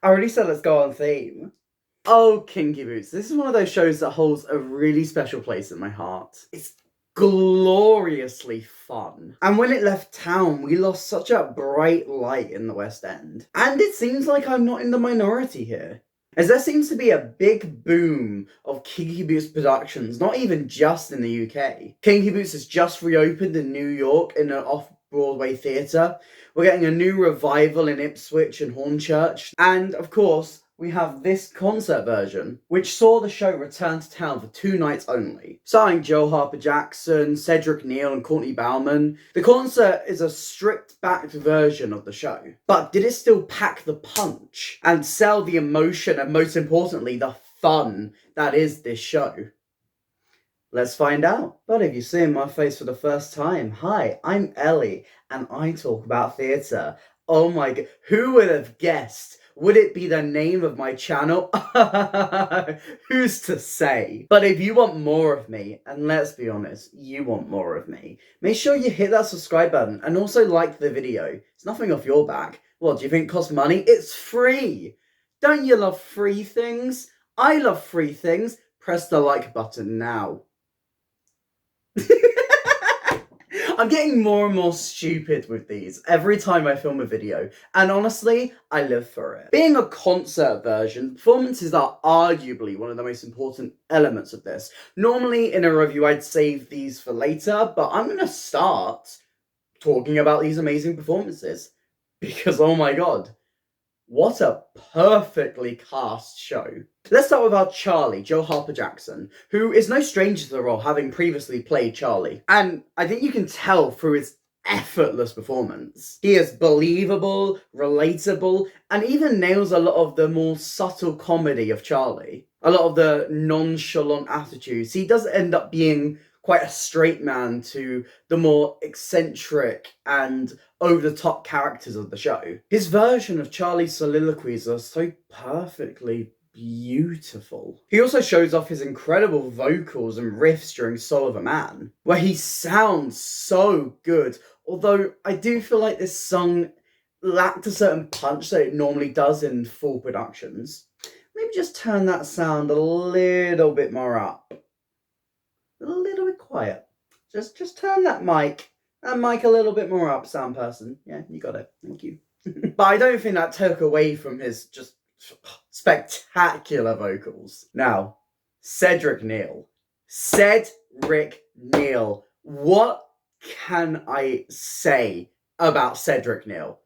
I already said let's go on theme. Oh, Kinky Boots. This is one of those shows that holds a really special place in my heart. It's gloriously fun. And when it left town, we lost such a bright light in the West End. And it seems like I'm not in the minority here, as there seems to be a big boom of Kinky Boots productions, not even just in the UK. Kinky Boots has just reopened in New York in an off-Broadway theatre. We're getting a new revival in Ipswich and Hornchurch. And, of course, we have this concert version, which saw the show return to town for 2 nights only. Starring Joe Harper-Jackson, Cedric Neal and Courtney Bauman. The concert is a stripped-back version of the show. But did it still pack the punch and sell the emotion and, most importantly, the fun that is this show? Let's find out. But if you're seeing my face for the first time, hi, I'm Ellie, and I talk about theatre. Oh my god, who would have guessed? Would it be the name of my channel? Who's to say? But if you want more of me, and let's be honest, you want more of me, make sure you hit that subscribe button and also like the video. It's nothing off your back. What, do you think it costs money? It's free! Don't you love free things? I love free things. Press the like button now. I'm getting more and more stupid with these every time I film a video, and honestly, I live for it. Being a concert version, performances are arguably one of the most important elements of this. Normally in a review I'd save these for later, but I'm gonna start talking about these amazing performances, because oh my god, what a perfectly cast show. Let's start with our Charlie, Joe Harper-Jackson, who is no stranger to the role, having previously played Charlie. And I think you can tell through his effortless performance. He is believable, relatable, and even nails a lot of the more subtle comedy of Charlie. A lot of the nonchalant attitudes. He does end up being quite a straight man to the more eccentric and over-the-top characters of the show. His version of Charlie's soliloquies are so perfectly beautiful. He also shows off his incredible vocals and riffs during Soul of a Man, where he sounds so good, although I do feel like this song lacked a certain punch that it normally does in full productions. Maybe just turn that sound a little bit more up. A little bit quiet. Just turn that mic a little bit more up, sound person. Yeah, you got it. Thank you. But I don't think that took away from his just spectacular vocals. Now, Cedric Neal. Cedric Neal. What can I say about Cedric Neal?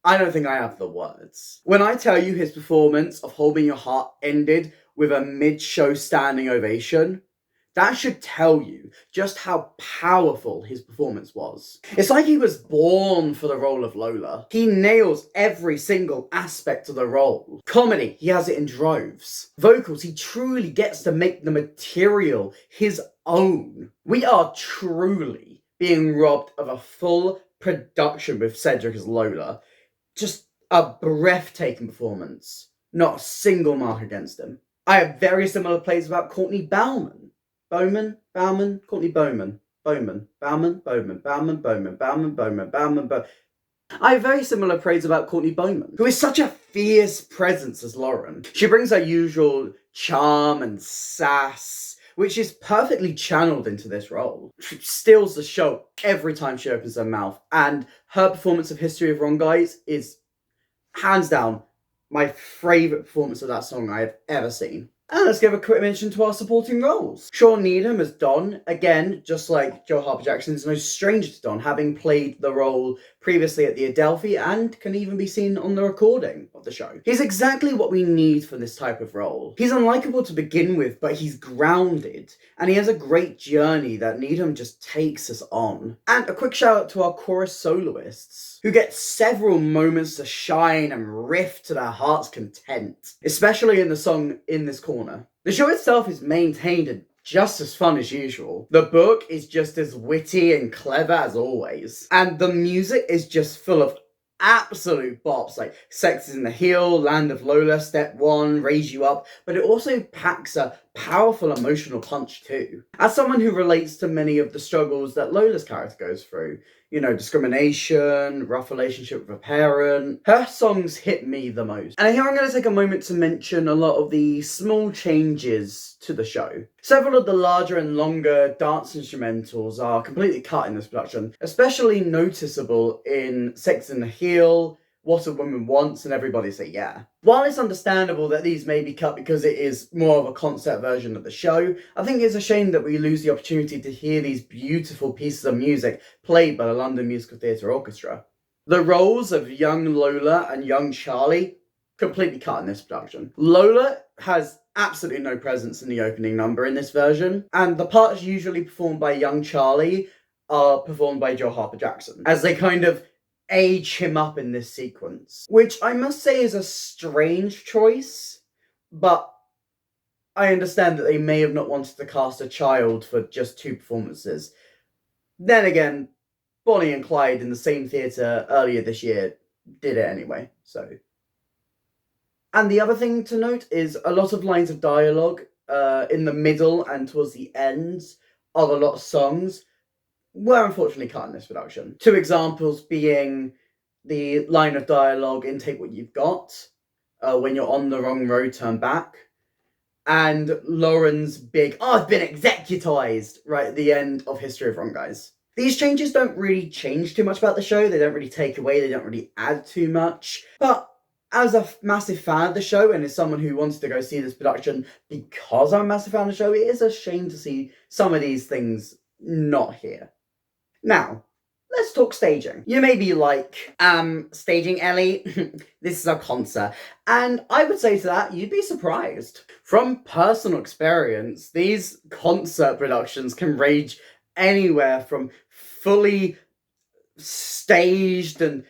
I don't think I have the words. When I tell you his performance of Hold Me in Your Heart ended with a mid-show standing ovation, that should tell you just how powerful his performance was. It's like he was born for the role of Lola. He nails every single aspect of the role. Comedy, he has it in droves. Vocals, he truly gets to make the material his own. We are truly being robbed of a full production with Cedric as Lola. Just a breathtaking performance. Not a single mark against him. I have very similar plays about Courtney Bauman. Bauman, Courtney Bauman. Bauman. I have very similar praise about Courtney Bauman, who is such a fierce presence as Lauren. She brings her usual charm and sass, which is perfectly channeled into this role. She steals the show every time she opens her mouth, and her performance of History of Wrong Guys is, hands down, my favourite performance of that song I have ever seen. And let's give a quick mention to our supporting roles. Sean Needham as Don, again, just like Joe Harper-Jackson, is no stranger to Don, having played the role previously at the Adelphi and can even be seen on the recording of the show. He's exactly what we need for this type of role. He's unlikable to begin with, but he's grounded, and he has a great journey that Needham just takes us on. And a quick shout out to our chorus soloists, who get several moments to shine and riff to their heart's content, especially in the song In This Corner. The show itself is maintained and just as fun as usual. The book is just as witty and clever as always. And the music is just full of absolute bops like Sex is in the Heel, Land of Lola, Step 1, Raise You Up, but it also packs a powerful emotional punch too. As someone who relates to many of the struggles that Lola's character goes through, discrimination, rough relationship with a parent. Her songs hit me the most. And here I'm going to take a moment to mention a lot of the small changes to the show. Several of the larger and longer dance instrumentals are completely cut in this production, especially noticeable in Sex in the Heel, What a Woman Wants, and Everybody Say Yeah. While it's understandable that these may be cut because it is more of a concert version of the show, I think it's a shame that we lose the opportunity to hear these beautiful pieces of music played by the London Musical Theatre Orchestra. The roles of young Lola and young Charlie, completely cut in this production. Lola has absolutely no presence in the opening number in this version, and the parts usually performed by young Charlie are performed by Joe Harper-Jackson, as they kind of age him up in this sequence, which I must say is a strange choice, but I understand that they may have not wanted to cast a child for just 2 performances. Then again, Bonnie and Clyde in the same theatre earlier this year did it anyway, so. And the other thing to note is a lot of lines of dialogue in the middle and towards the end of a lot of songs were unfortunately cut in this production. 2 examples being the line of dialogue in Take What You've Got, when you're on the wrong road, turn back, and Lauren's big, I've been executized, right at the end of History of Wrong Guys. These changes don't really change too much about the show, they don't really take away, they don't really add too much, but as a massive fan of the show, and as someone who wants to go see this production because I'm a massive fan of the show, it is a shame to see some of these things not here. Now, let's talk staging. You may be like, staging, Ellie? This is a concert. And I would say to that, you'd be surprised. From personal experience, these concert productions can range anywhere from fully staged and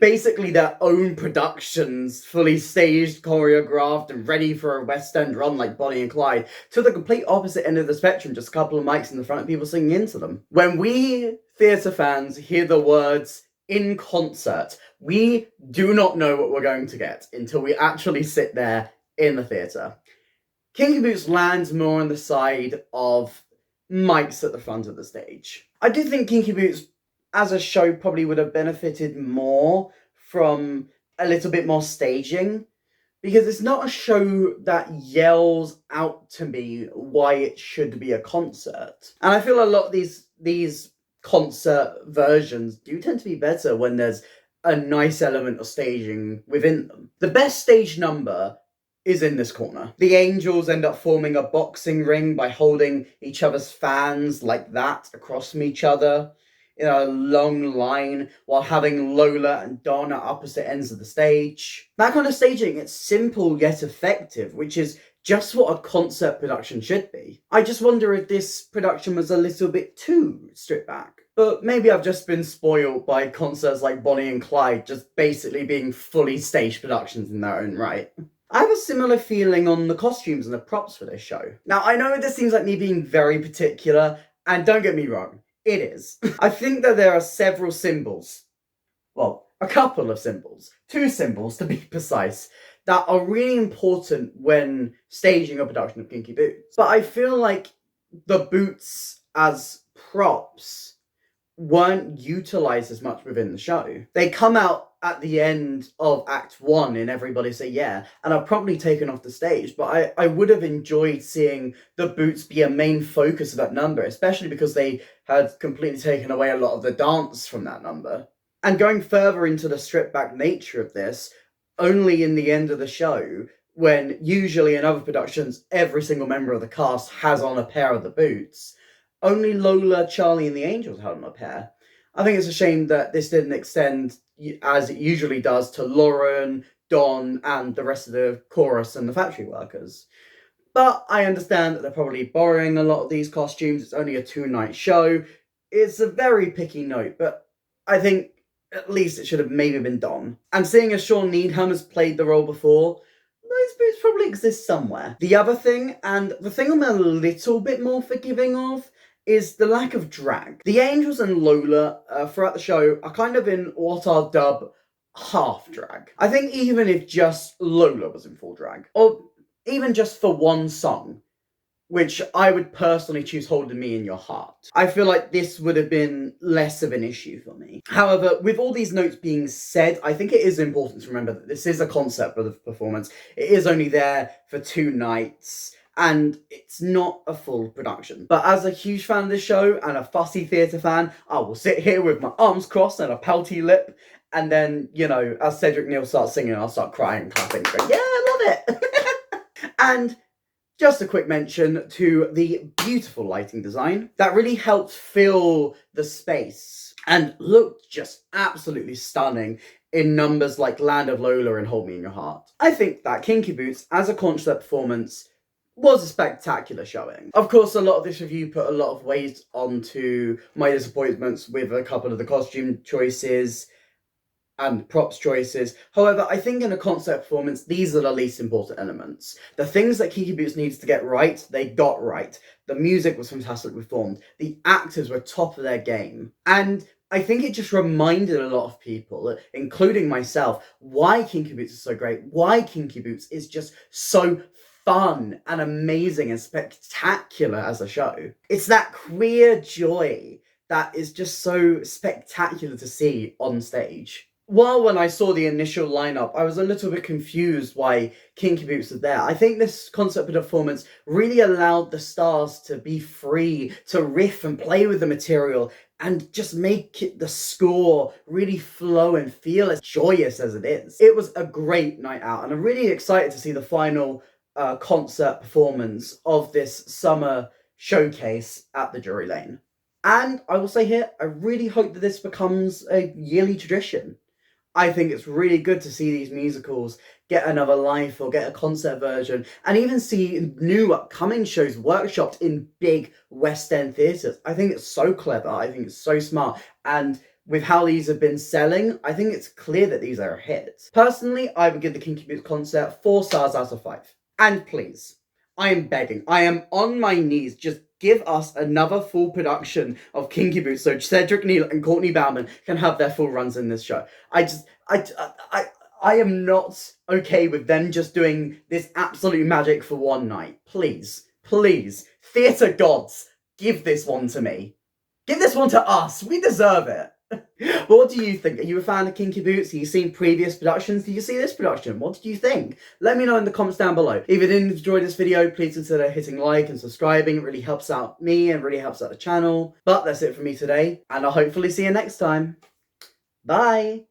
basically their own productions, fully staged, choreographed, and ready for a West End run like Bonnie and Clyde, to the complete opposite end of the spectrum, just a couple of mics in the front of people singing into them. When we theatre fans hear the words in concert, we do not know what we're going to get until we actually sit there in the theatre. Kinky Boots lands more on the side of mics at the front of the stage. I do think Kinky Boots as a show probably would have benefited more from a little bit more staging, because it's not a show that yells out to me why it should be a concert. And I feel a lot of these concert versions do tend to be better when there's a nice element of staging within them. The best stage number is in this corner. The Angels end up forming a boxing ring by holding each other's fans like that across from each other in a long line, while having Lola and Don at opposite ends of the stage. That kind of staging, it's simple yet effective, which is just what a concert production should be. I just wonder if this production was a little bit too stripped back. But maybe I've just been spoiled by concerts like Bonnie and Clyde just basically being fully staged productions in their own right. I have a similar feeling on the costumes and the props for this show. Now, I know this seems like me being very particular, and don't get me wrong, it is. I think that there are several symbols, well, a couple of symbols, 2 symbols to be precise, that are really important when staging a production of Kinky Boots. But I feel like the boots as props weren't utilised as much within the show. They come out at the end of Act 1 in Everybody Say Yeah, and are probably taken off the stage, but I would have enjoyed seeing the boots be a main focus of that number, especially because they had completely taken away a lot of the dance from that number. And going further into the stripped back nature of this, only in the end of the show, when usually in other productions every single member of the cast has on a pair of the boots, only Lola, Charlie, and the Angels had on a pair. I think it's a shame that this didn't extend, as it usually does, to Lauren, Don, and the rest of the chorus and the factory workers. But I understand that they're probably borrowing a lot of these costumes. It's only a 2-night show. It's a very picky note, but I think at least it should have maybe been Don. And seeing as Sean Needham has played the role before, those boots probably exist somewhere. The other thing, and the thing I'm a little bit more forgiving of, is the lack of drag. The Angels and Lola throughout the show are kind of in what I'll dub half drag. I think even if just Lola was in full drag, or even just for one song, which I would personally choose Holding Me in Your Heart. I feel like this would have been less of an issue for me. However, with all these notes being said, I think it is important to remember that this is a concept of the performance. It is only there for 2 nights, and it's not a full production. But as a huge fan of the show and a fussy theatre fan, I will sit here with my arms crossed and a pouty lip, and then, you know, as Cedric Neal starts singing, I'll start crying and clapping, going, yeah, I love it! And just a quick mention to the beautiful lighting design that really helped fill the space and looked just absolutely stunning in numbers like Land of Lola and Hold Me in Your Heart. I think that Kinky Boots, as a concert performance, was a spectacular showing. Of course, a lot of this review put a lot of weight onto my disappointments with a couple of the costume choices and props choices. However, I think in a concert performance, these are the least important elements. The things that Kinky Boots needs to get right, they got right. The music was fantastically performed. The actors were top of their game. And I think it just reminded a lot of people, including myself, why Kinky Boots is so great, why Kinky Boots is just so fun and amazing and spectacular as a show. It's that queer joy that is just so spectacular to see on stage. While when I saw the initial lineup, I was a little bit confused why Kinky Boots was there. I think this concert performance really allowed the stars to be free to riff and play with the material and just make the score really flow and feel as joyous as it is. It was a great night out, and I'm really excited to see the final concert performance of this summer showcase at the Drury Lane. And I will say here, I really hope that this becomes a yearly tradition. I think it's really good to see these musicals get another life or get a concert version, and even see new upcoming shows workshopped in big West End theatres. I think it's so clever, I think it's so smart, and with how these have been selling, I think it's clear that these are a hit. Personally, I would give the Kinky Boots concert 4 stars out of 5. And please, I am begging, I am on my knees, just give us another full production of Kinky Boots so Cedric Neal and Courtney Bauman can have their full runs in this show. I am not okay with them just doing this absolute magic for one night. Please, please, theatre gods, give this one to me. Give this one to us. We deserve it. But what do you think? Are you a fan of Kinky Boots? Have you seen previous productions? Did you see this production? What did you think? Let me know in the comments down below. If you did enjoy this video, please consider hitting like and subscribing. It really helps out me and really helps out the channel. But that's it for me today, and I'll hopefully see you next time. Bye!